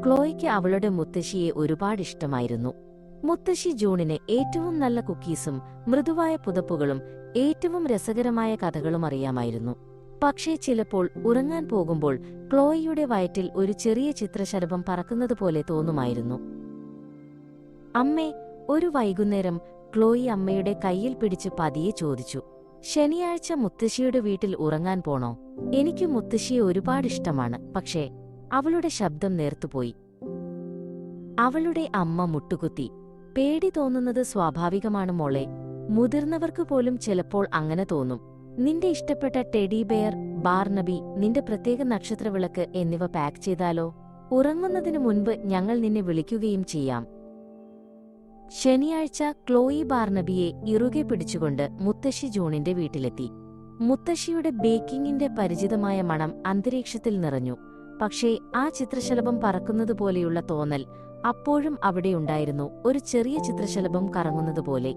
ക്ലോയ്ക്ക് അവളുടെ മുത്തശ്ശിയെ ഒരുപാട് ഇഷ്ടമായിരുന്നു. മുത്തശ്ശി ജൂണിന് ഏറ്റവും നല്ല കുക്കീസും മൃദുവായ പുതപ്പുകളും ഏറ്റവും രസകരമായ കഥകളും അറിയാമായിരുന്നു. പക്ഷേ ചിലപ്പോൾ ഉറങ്ങാൻ പോകുമ്പോൾ ക്ലോയിയുടെ വയറ്റിൽ ഒരു ചെറിയ ചിത്രശലഭം പറക്കുന്നതുപോലെ തോന്നുമായിരുന്നു. അമ്മേ, ഒരു വൈകുന്നേരം ക്ലോയി അമ്മയുടെ കയ്യിൽ പിടിച്ച് പതിയെ ചോദിച്ചു, ശനിയാഴ്ച മുത്തശ്ശിയുടെ വീട്ടിൽ ഉറങ്ങാൻ പോണോ? എനിക്ക് മുത്തശ്ശിയെ ഒരുപാട് ഇഷ്ടമാണ്. പക്ഷേ അവളുടെ ശബ്ദം നേർത്തുപോയി. അവളുടെ അമ്മ മുട്ടുകുത്തി. പേടി തോന്നുന്നത് സ്വാഭാവികമാണ് മോളെ. മുതിർന്നവർക്ക് പോലും ചിലപ്പോൾ അങ്ങനെ തോന്നും. നിന്റെ ഇഷ്ടപ്പെട്ട ടെഡി ബെയർ, ബാർനബി, നിന്റെ പ്രത്യേക നക്ഷത്രവിളക്ക് എന്നിവ പാക്ക് ചെയ്താലോ? ഉറങ്ങുന്നതിനു മുൻപ് ഞങ്ങൾ നിന്നെ വിളിക്കുകയും ചെയ്യാം. ശനിയാഴ്ച ക്ലോയി ബാർനബിയെ ഇറുകെ പിടിച്ചുകൊണ്ട് മുത്തശ്ശി ജൂണിന്റെ വീട്ടിലെത്തി. മുത്തശ്ശിയുടെ ബേക്കിങ്ങിന്റെ പരിചിതമായ മണം അന്തരീക്ഷത്തിൽ നിറഞ്ഞു. പക്ഷേ ആ ചിത്രശലഭം പറക്കുന്നതുപോലെയുള്ള തോന്നൽ അപ്പോഴും അവിടെയുണ്ടായിരുന്നു, ഒരു ചെറിയ ചിത്രശലഭം കറങ്ങുന്നതുപോലെ.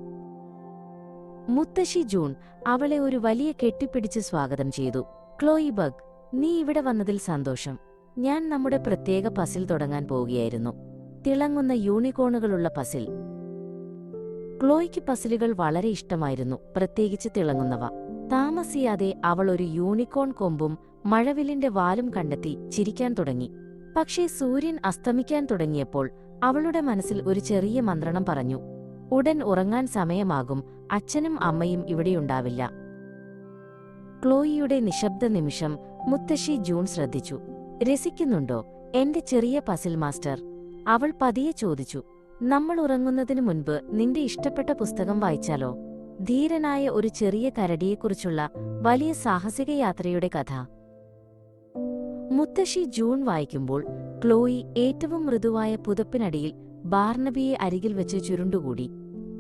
മുത്തശ്ശി ജൂൺ അവളെ ഒരു വലിയ കെട്ടിപ്പിടിച്ച് സ്വാഗതം ചെയ്തു. ക്ലോയി ബഗ്, നീ ഇവിടെ വന്നതിൽ സന്തോഷം. ഞാൻ നമ്മുടെ പ്രത്യേക പസിൽ തുടങ്ങാൻ പോവുകയായിരുന്നു. തിളങ്ങുന്ന യൂണിക്കോണുകളുള്ള പസിൽ. ക്ലോയ്ക്ക് പസിലുകൾ വളരെ ഇഷ്ടമായിരുന്നു, പ്രത്യേകിച്ച് തിളങ്ങുന്നവ. താമസിയാതെ അവൾ ഒരു യൂണിക്കോൺ കൊമ്പും മഴവില്ലിന്റെ വാലും കണ്ടെത്തി ചിരിക്കാൻ തുടങ്ങി. പക്ഷേ സൂര്യൻ അസ്തമിക്കാൻ തുടങ്ങിയപ്പോൾ അവളുടെ മനസ്സിൽ ഒരു ചെറിയ മന്ത്രണം പറഞ്ഞു, ഉടൻ ഉറങ്ങാൻ സമയമാകും, അച്ഛനും അമ്മയും ഇവിടെയുണ്ടാവില്ല. ക്ലോയിയുടെ നിശബ്ദ നിമിഷം മുത്തശ്ശി ജൂൺ ശ്രദ്ധിച്ചു. രസിക്കുന്നുണ്ടോ എന്റെ ചെറിയ പസിൽ മാസ്റ്റർ? അവൾ പതിയെ ചോദിച്ചു. നമ്മൾ ഉറങ്ങുന്നതിനു മുൻപ് നിന്റെ ഇഷ്ടപ്പെട്ട പുസ്തകം വായിച്ചാലോ? ധീരനായ ഒരു ചെറിയ കരടിയെക്കുറിച്ചുള്ള വലിയ സാഹസിക യാത്രയുടെ കഥ. മുത്തശ്ശി ജൂൺ വായിക്കുമ്പോൾ ക്ലോയി ഏറ്റവും മൃദുവായ പുതപ്പിനടിയിൽ ബാർനബിയെ അരികിൽ വെച്ച് ചുരുണ്ടുകൂടി.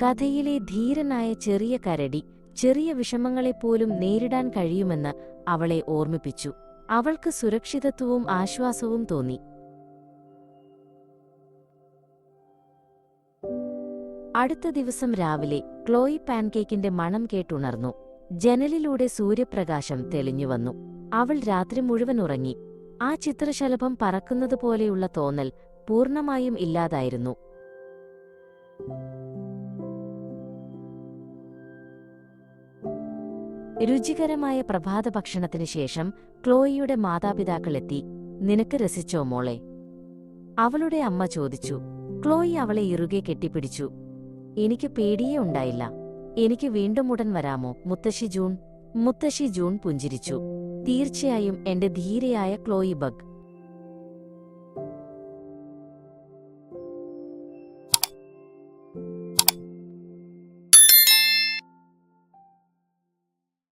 കഥയിലെ ധീരനായ ചെറിയ കരടി ചെറിയ വിഷമങ്ങളെപ്പോലും നേരിടാൻ കഴിയുമെന്ന് അവളെ ഓർമ്മിപ്പിച്ചു. അവൾക്ക് സുരക്ഷിതത്വവും ആശ്വാസവും തോന്നി. അടുത്ത ദിവസം രാവിലെ ക്ലോയി പാൻകേക്കിന്റെ മണം കേട്ടുണർന്നു. ജനലിലൂടെ സൂര്യപ്രകാശം തെളിഞ്ഞുവന്നു. അവൾ രാത്രി മുഴുവൻ ഉറങ്ങി. ആ ചിത്രശലഭം പറക്കുന്നതുപോലെയുള്ള തോന്നൽ പൂർണ്ണമായും ഇല്ലാതായിരുന്നു. രുചികരമായ പ്രഭാത ഭക്ഷണത്തിനു ശേഷം ക്ലോയിയുടെ മാതാപിതാക്കളെത്തി. നിനക്ക് രസിച്ചോ മോളെ? അവളുടെ അമ്മ ചോദിച്ചു. ക്ലോയി അവളെ ഇറുകെ കെട്ടിപ്പിടിച്ചു. എനിക്ക് പേടിയേ ഉണ്ടായില്ല. എനിക്ക് വീണ്ടും ഉടൻ വരാമോ മുത്തശ്ശി ജൂൺ? മുത്തശ്ശി ജൂൺ പുഞ്ചിരിച്ചു. തീർച്ചയായും എന്റെ ധീരയായ ക്ലോയി ബഗ്.